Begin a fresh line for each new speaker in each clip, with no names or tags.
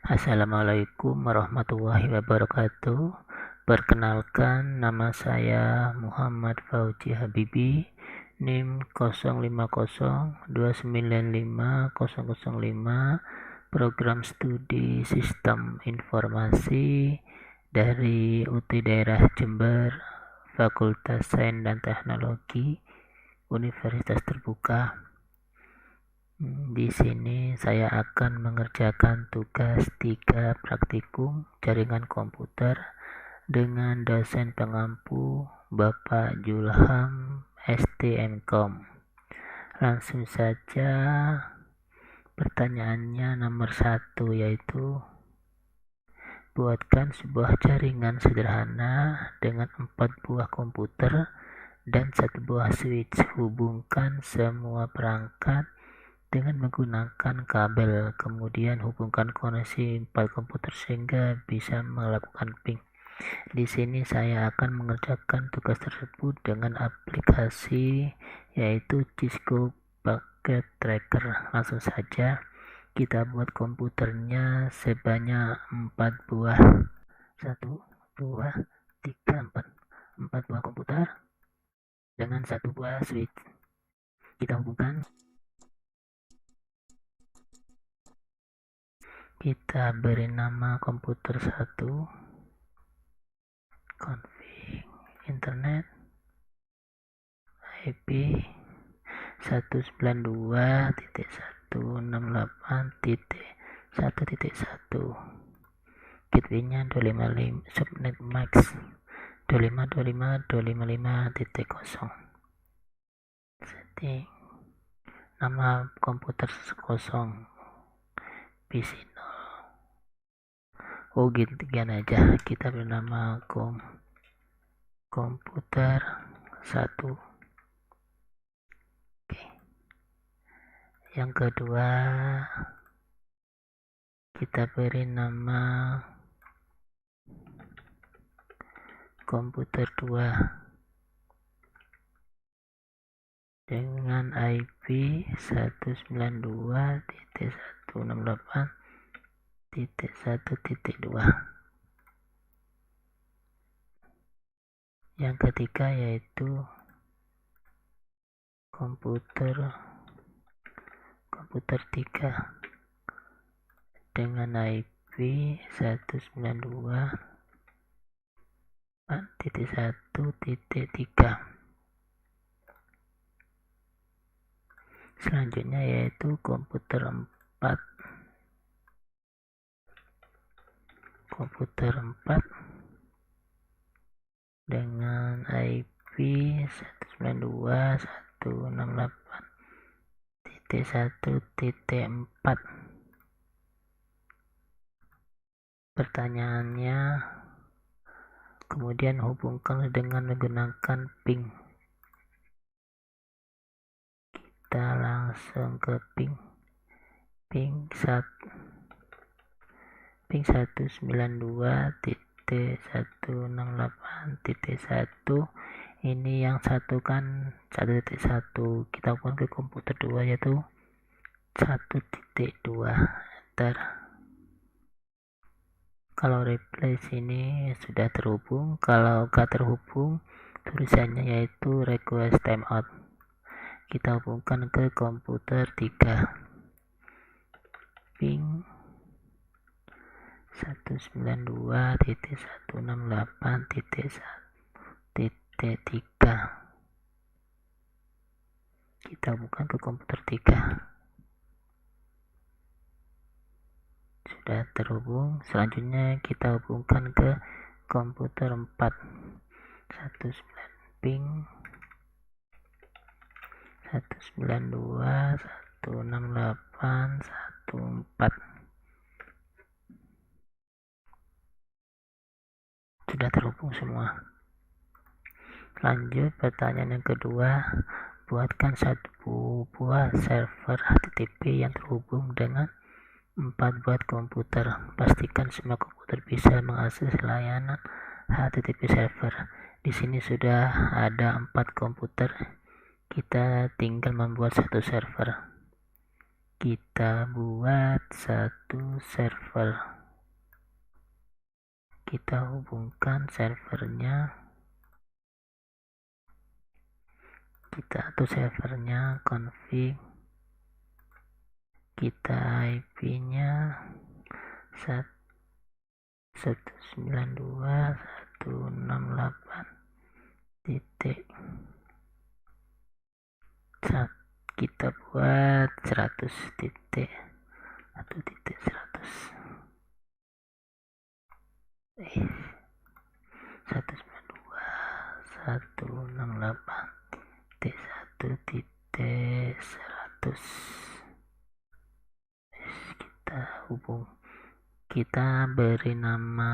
Assalamualaikum warahmatullahi wabarakatuh. Perkenalkan, nama saya Muhammad Fauzi Habibi, NIM 0502950005, program studi Sistem Informasi dari UT Daerah Jember, Fakultas Sains dan Teknologi, Universitas Terbuka. Di sini saya akan mengerjakan tugas 3 praktikum jaringan komputer dengan dosen pengampu Bapak Julham STMkom. Langsung saja, pertanyaannya nomor 1 yaitu buatkan sebuah jaringan sederhana dengan 4 buah komputer dan 1 buah switch. Hubungkan semua perangkat dengan menggunakan kabel, kemudian hubungkan koneksi 4 komputer sehingga bisa melakukan ping. Di sini saya akan mengerjakan tugas tersebut dengan aplikasi yaitu Cisco Packet Tracker. Langsung saja kita buat komputernya sebanyak 4 buah. 1, 2, 3, 4 buah komputer dengan 1 buah switch. Kita hubungkan. Kita beri nama komputer 1, config internet IP 192.168.1.1, gateway-nya 255, subnet max 2525255.0. setting nama komputer 0, PC 0. Gantian aja, kita bernama komputer 1. Oke. Yang kedua, kita beri nama komputer 2 dengan IP 192.168.1.2. Yang ketiga yaitu komputer 3 dengan IP 192.1.3. Selanjutnya yaitu komputer 4 dengan IP 192.168.1.4. Pertanyaannya, kemudian hubungkan dengan menggunakan ping. Kita langsung ke ping 192.168.1. Ini yang satu kan 1.1. Kita hubungkan ke komputer 2 yaitu 1.2. Enter. Kalau replay sini sudah terhubung, kalau gak terhubung tulisannya yaitu request timeout. Kita hubungkan ke komputer 3, ping 192.168.1.3. Kita hubungkan ke komputer 3. Sudah terhubung. Selanjutnya kita hubungkan ke komputer 4, 19 ping 192.168.1.4. Sudah terhubung semua. Lanjut pertanyaan yang kedua, buatkan 1 buah server HTTP yang terhubung dengan 4 buah komputer. Pastikan semua komputer bisa mengakses layanan HTTP server. Di sini sudah ada 4 komputer. Kita tinggal membuat 1 server. kita buat satu server. Kita hubungkan servernya, config, kita IP-nya 192.168. Kita buat 100.168.1.100. Kita hubung, kita beri nama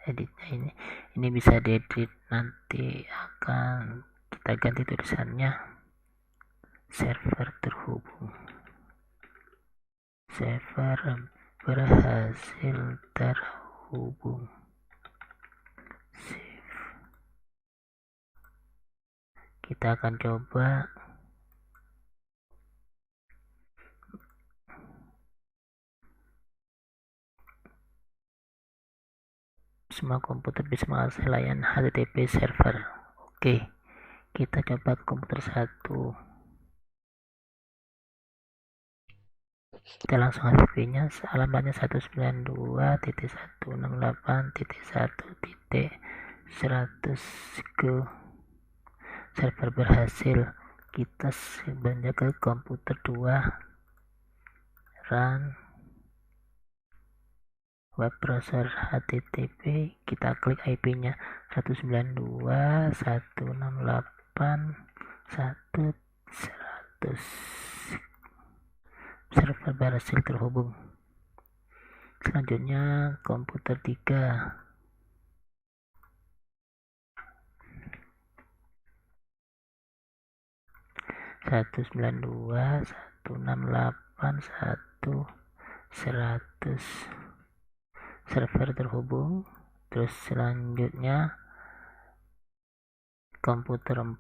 editnya ini bisa diedit, nanti akan kita ganti tulisannya server terhubung, server berhasil terhubung. Save. Kita akan coba semua komputer bisa mengakses layanan HTTP server. Oke, kita coba ke komputer 1. Kita langsung HTTP-nya, alamatnya 192.168.1.100 ke server berhasil. Kita sebenarnya ke komputer 2, run web browser HTTP, kita klik IP-nya 192.168.1.100. Server berhasil terhubung. Selanjutnya komputer 3. Satu 192.168.1.100 server terhubung. Terus selanjutnya komputer 4,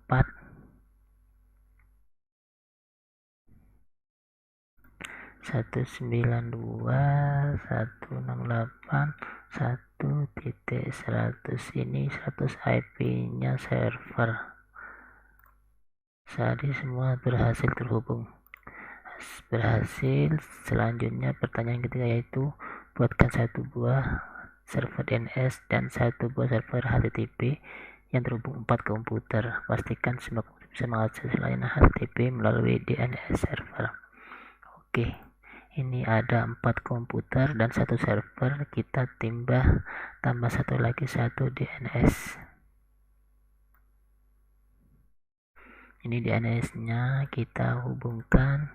192.168.1.100. ini 100 IP-nya server. Jadi semua berhasil terhubung. Berhasil. Selanjutnya pertanyaan ketiga yaitu buatkan satu buah server DNS dan satu buah server HTTP yang terhubung 4 komputer. Pastikan semua komputer bisa mengakses layanan HTTP melalui DNS server. Oke, ini ada 4 komputer dan 1 server. Kita tambah satu lagi, 1 DNS. Ini DNS-nya kita hubungkan.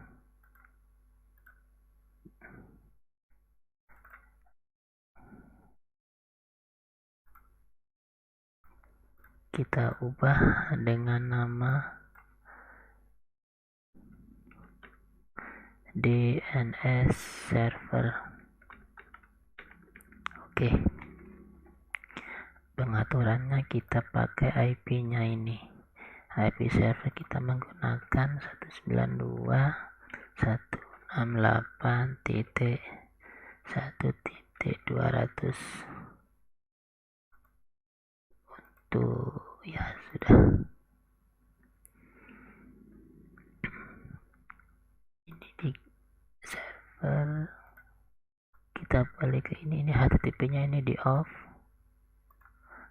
Kita ubah dengan nama DNS server. Oke. Pengaturannya kita pakai IP-nya ini. IP server kita menggunakan 192.168.1.200. Untuk ya sudah. Ini di server. Kita balik ke ini HTTP-nya ini di off.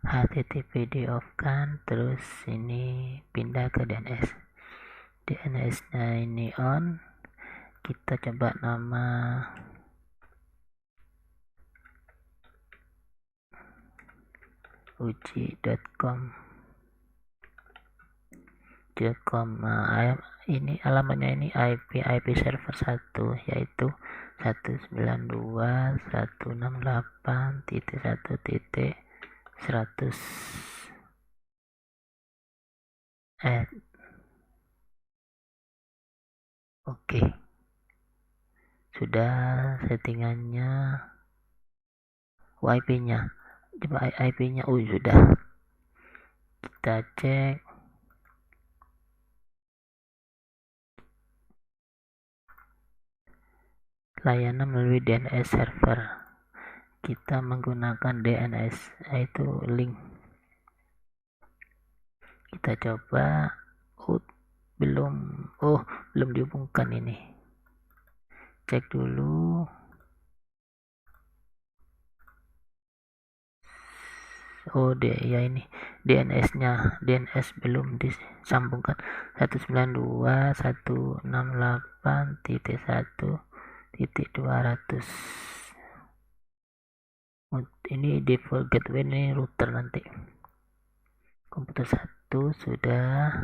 HTTP di off kan, terus ini pindah ke DNS. DNS-nya ini on. Kita coba nama uji.com. Ini alamatnya ini IP server 1 yaitu 192.168.1.100. Oke, sudah settingannya. IP-nya, coba IP-nya. Sudah. Kita cek. layanan melalui DNS server. Kita menggunakan DNS, yaitu link. Kita coba. Belum dihubungkan ini. Cek dulu. Ya ini DNS belum disambungkan. 192.168.1.200. ini default gateway, ini router nanti. Komputer 1 sudah,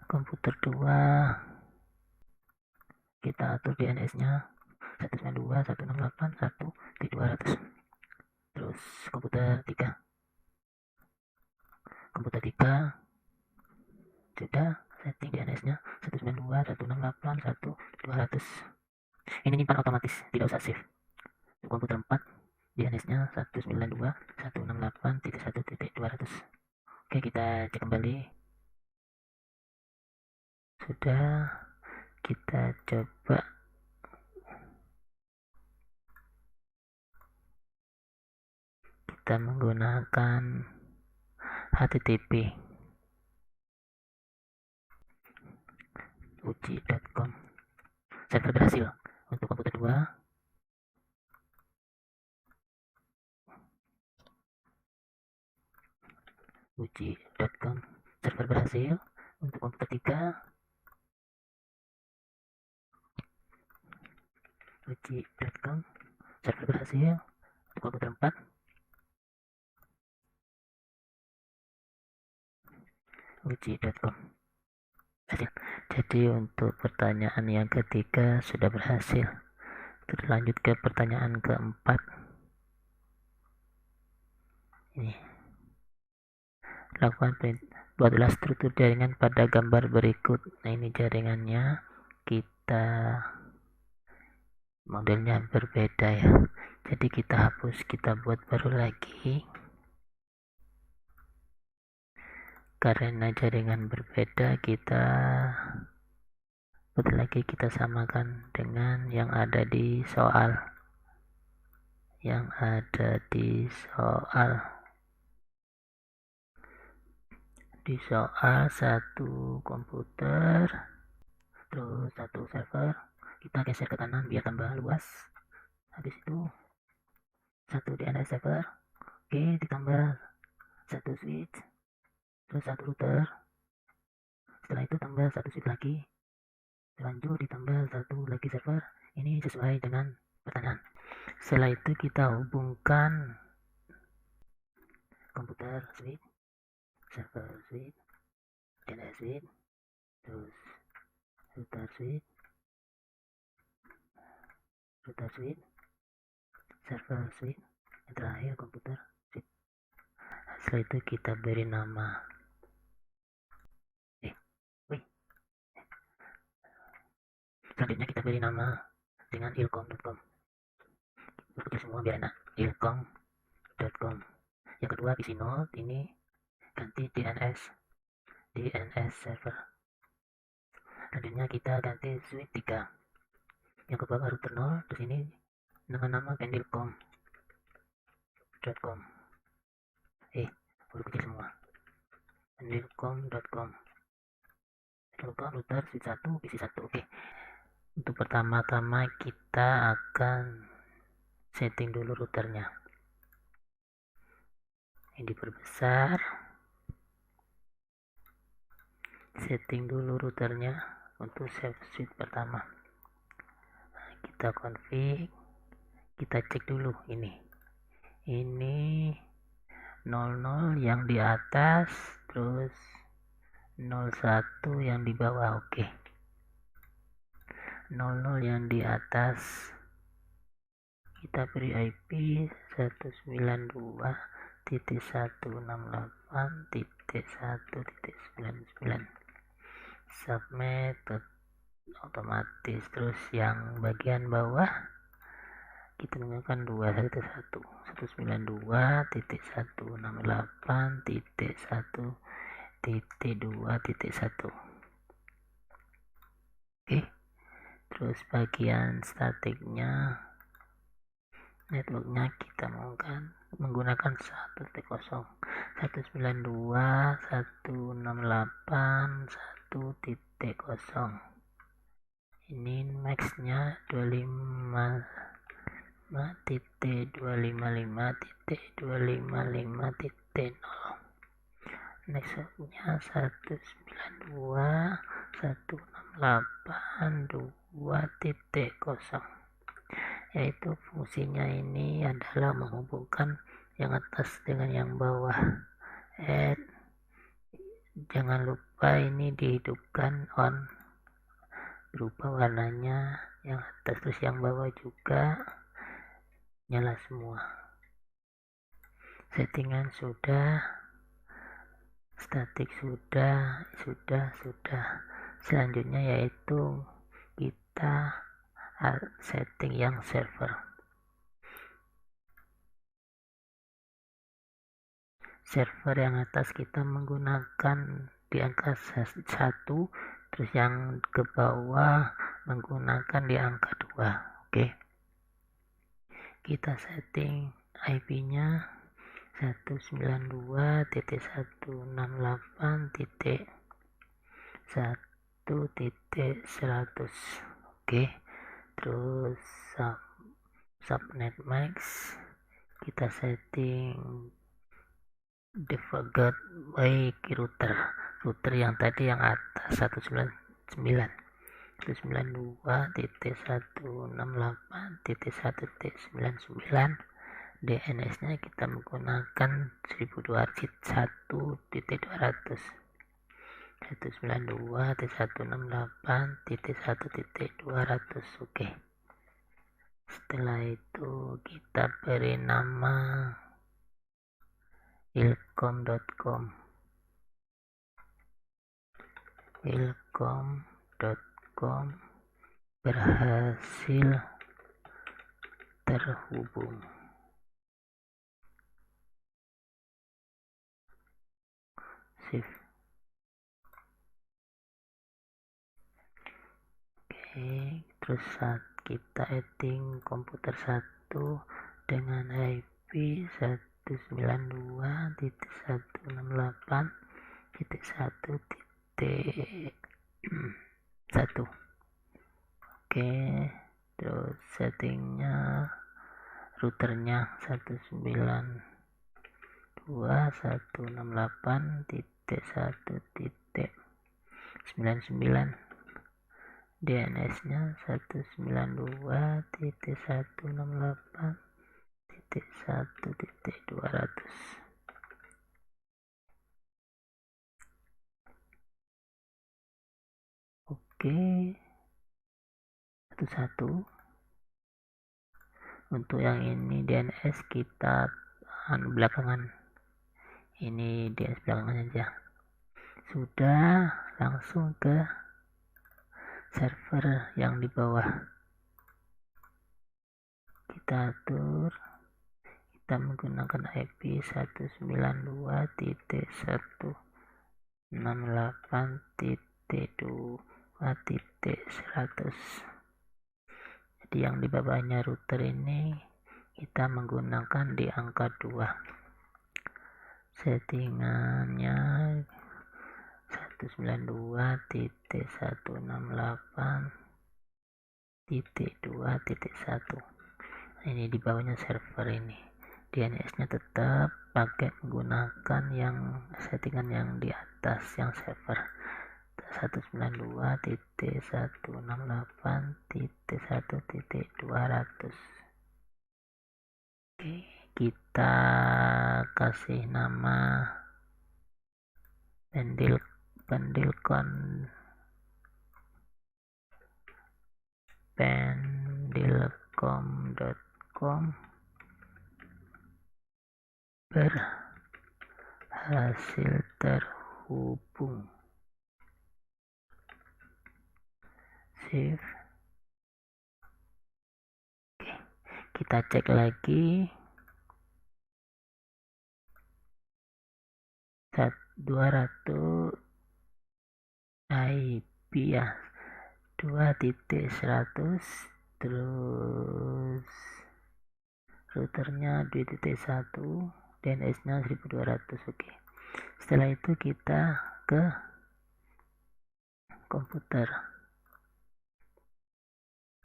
komputer 2 kita atur DNS nya 192.168.1.200. terus komputer 3 sudah setting DNS nya 192.168.1.200. ini nyimpan otomatis, tidak usah save. Komputer 4 DNS nya 192.168.1.200. Oke, kita cek kembali. Sudah, kita coba. Kita menggunakan HTTP uji.com. Server berhasil untuk komputer 2. uji.com server berhasil untuk komputer 3. uji.com server berhasil untuk komputer 4. uji.com berhasil. Jadi untuk pertanyaan yang ketiga sudah berhasil. Kita lanjut ke pertanyaan keempat. Ini, buatlah struktur jaringan pada gambar berikut. Nah, ini jaringannya, kita modelnya berbeda ya. Jadi kita hapus, kita buat baru lagi. Karena jaringan berbeda, kita buat lagi, kita samakan dengan yang ada di soal. Di soal satu komputer terus satu server, kita geser ke kanan biar tambah luas. Habis itu satu DNS server, oke, ditambah satu switch, terus satu router. Setelah itu tambah satu switch lagi, lanjut ditambah satu lagi server. Ini sesuai dengan pertanyaan. Setelah itu kita hubungkan komputer switch, server switch, DNS switch, terus router switch, server switch, yang terakhir komputer switch. Setelah itu kita beri nama. Selanjutnya kita beri nama dengan ilkom.com. Berkecil semua biar enak. ilkom.com. Yang kedua PC node, ini ganti DNS server. Selanjutnya kita ganti switch 3. Yang ke bawah router 0, terus ini dengan nama pendilkom.com. Huruf kecil semua. pendilkom.com. Router switch 1, PC 1. Oke. Untuk pertama-tama kita akan setting dulu routernya. Ini diperbesar. Setting dulu routernya untuk save switch pertama. Nah, kita config, kita cek dulu ini 00 yang di atas, terus 01 yang di bawah. Oke. 00 yang di atas kita beri IP 192.168.1.99. subnet otomatis. Terus yang bagian bawah kita menggunakan 192.168.1.2.1. Oke, Terus bagian statiknya, networknya kita menggunakan 1.0, 192.168.1.0. Ini maxnya 255.255.255.0. Nextnya 192.168.2.0, yaitu fungsinya ini adalah menghubungkan yang atas dengan yang bawah. Jangan lupa ini dihidupkan on, berubah warnanya yang atas, terus yang bawah juga nyala semua. Settingan sudah, statik sudah. Selanjutnya yaitu kita setting yang server. Server yang atas kita menggunakan di angka 1, terus yang ke bawah menggunakan di angka 2. Oke. Kita setting IP-nya 192.168.1.100. Oke. Terus subnet max kita setting default gateway router yang tadi yang atas 192.168.1.99. DNS-nya kita menggunakan 192.1.200, 192.168.1.200. Oke. Setelah itu kita beri nama ilkom.com berhasil terhubung. Save. Oke, terus saat kita setting komputer 1 dengan IP 192.168.1.1. Oke, terus settingnya routernya 192.168.1.99. DNS-nya 192.168.1.200. Oke, satu-satu. Untuk yang ini DNS kita belakangan, ini DNS belakangan aja. Sudah, langsung ke server yang di bawah. Kita atur, kita menggunakan IP 192.168.2.100. Jadi yang di bawahnya router ini kita menggunakan di angka 2. Settingannya 192.168.2.1. Ini di bawahnya server ini. DNS-nya tetap pakai menggunakan yang settingan yang di atas, yang server 192.168.1.200. Oke, kita kasih nama pendilcom.com berhasil terhubung. Save. Oke, kita cek lagi 200 IP ya, 2.100, terus routernya 2.1, DNS nya 1200. Oke, setelah itu kita ke komputer,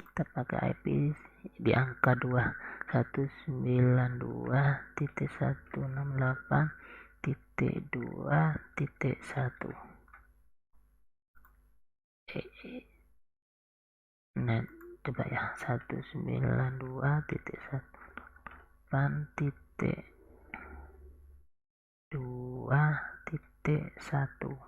kita pakai IP di angka 192.168.2.1. Nah, coba ya, 192.168.2.1.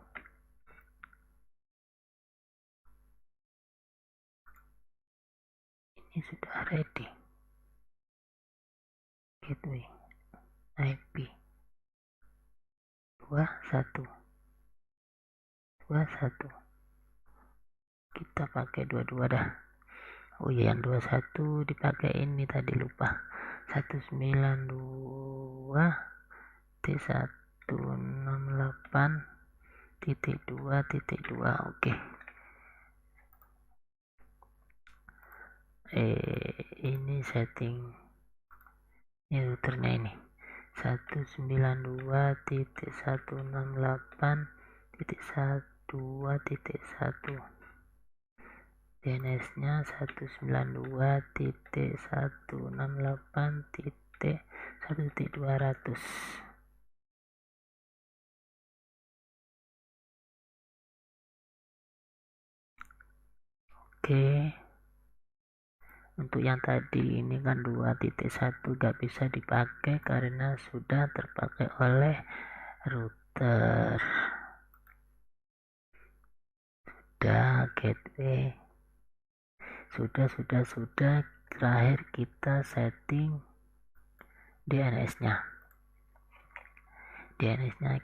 Ini sudah ready. Gateway IP 21. Kita pakai 22 dah. Oh iya, yang 21 dipakai ini tadi, lupa. 192.168.2.2. Oke. Ini setting ini routernya ini 192.168.2.1. DNS nya 192.168.1.200. Oke, untuk yang tadi ini kan 2.1 gak bisa dipakai karena sudah terpakai oleh router. Sudah gateway, sudah. Terakhir kita setting DNS nya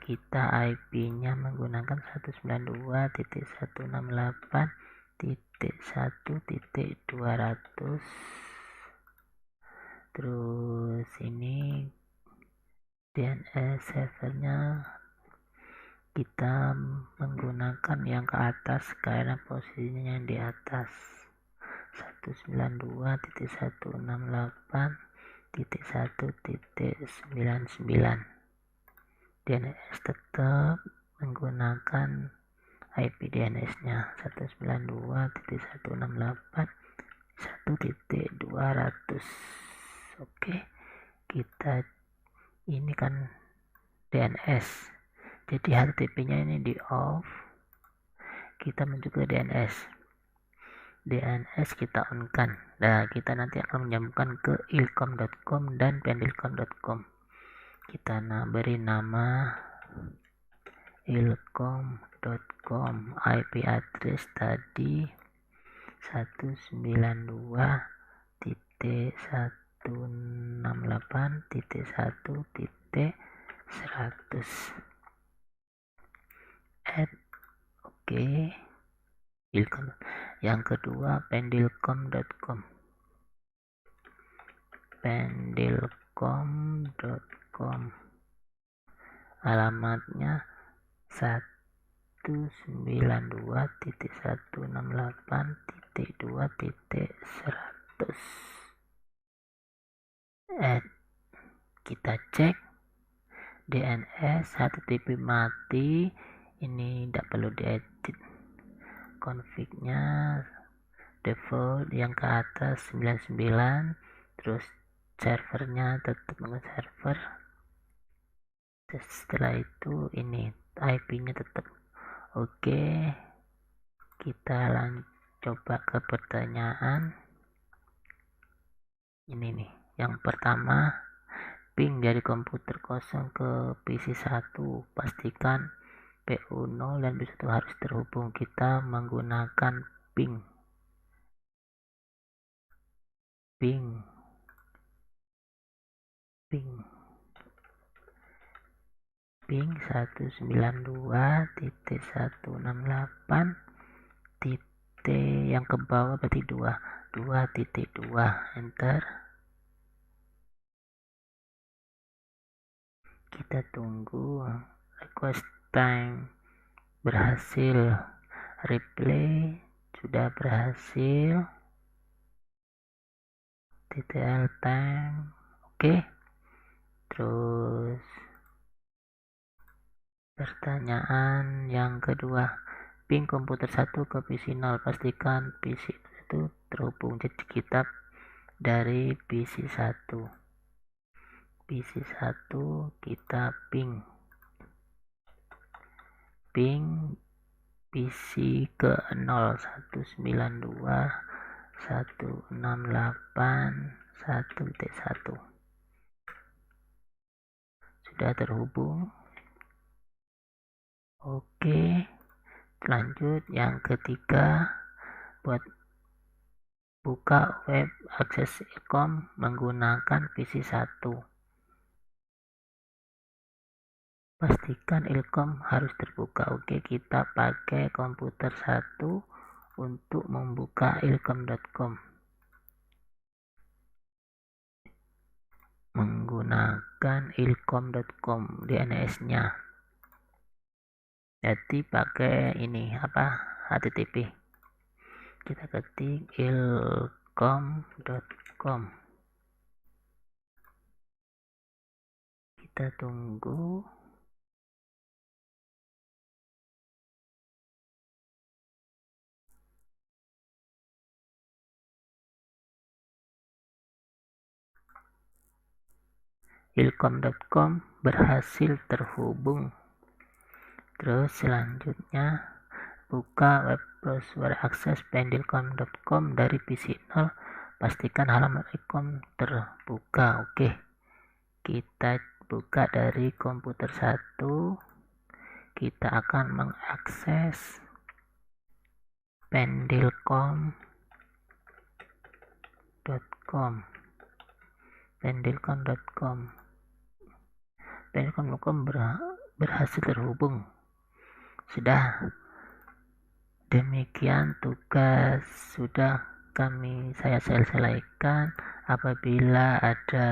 kita IP nya menggunakan 192.168.1.200. terus ini DNS servernya kita menggunakan yang ke atas karena posisinya yang di atas, 192.168.1.99. DNS tetap menggunakan IP DNS nya 192.168.1.200. Oke, kita ini kan DNS, jadi HTTP nya ini di off, kita menuju ke DNS kita on kan. Nah, kita nanti akan menyambungkan ke ilkom.com dan pendilkom.com. Kita beri nama ilkom.com, IP address tadi 192.168.1.100. Add. Oke. Ilkom. Yang kedua pendilkom.com. Alamatnya 192.168.2.100. Kita cek DNS HTTP mati, ini tidak perlu diedit. Config-nya default yang ke atas 99, terus servernya tetap dengan server. Setelah itu ini IP-nya tetap oke. Kita coba ke pertanyaan ini nih. Yang pertama, ping dari komputer kosong ke PC 1, pastikan PU 0 dan PC 1 harus terhubung. Kita menggunakan ping 192.168 yang ke bawah berarti 2.2, enter. Kita tunggu request time berhasil, replay sudah berhasil. TTL time, oke. Terus pertanyaan yang kedua, ping komputer 1 ke PC 0, pastikan PC itu terhubung. Jadi kita dari PC 1 kita ping PC ke 0 192.168.1.1 sudah terhubung. Oke, lanjut yang ketiga, buat buka web akses ilkom menggunakan PC 1. Pastikan ilkom harus terbuka. Oke, kita pakai komputer 1 untuk membuka ilkom.com menggunakan ilkom.com DNS-nya. Jadi pakai ini HTTP. Kita ketik ilkom.com. Kita tunggu. ilkom.com berhasil terhubung. Terus selanjutnya buka web browser akses pendilkom.com dari PC 0, pastikan halaman ilkom terbuka. Oke, kita buka dari komputer 1. Kita akan mengakses pendilkom.com. Pendilkom.com berhasil terhubung. Sudah. Demikian tugas sudah saya selesaikan. Apabila ada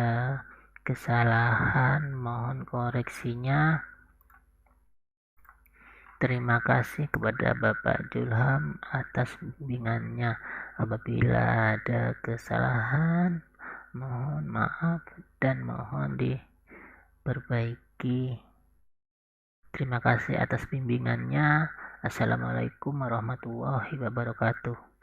kesalahan mohon koreksinya. Terima kasih kepada Bapak Julham atas bimbingannya. Apabila ada kesalahan mohon maaf dan mohon diperbaiki. Terima kasih atas bimbingannya. Assalamualaikum warahmatullahi wabarakatuh.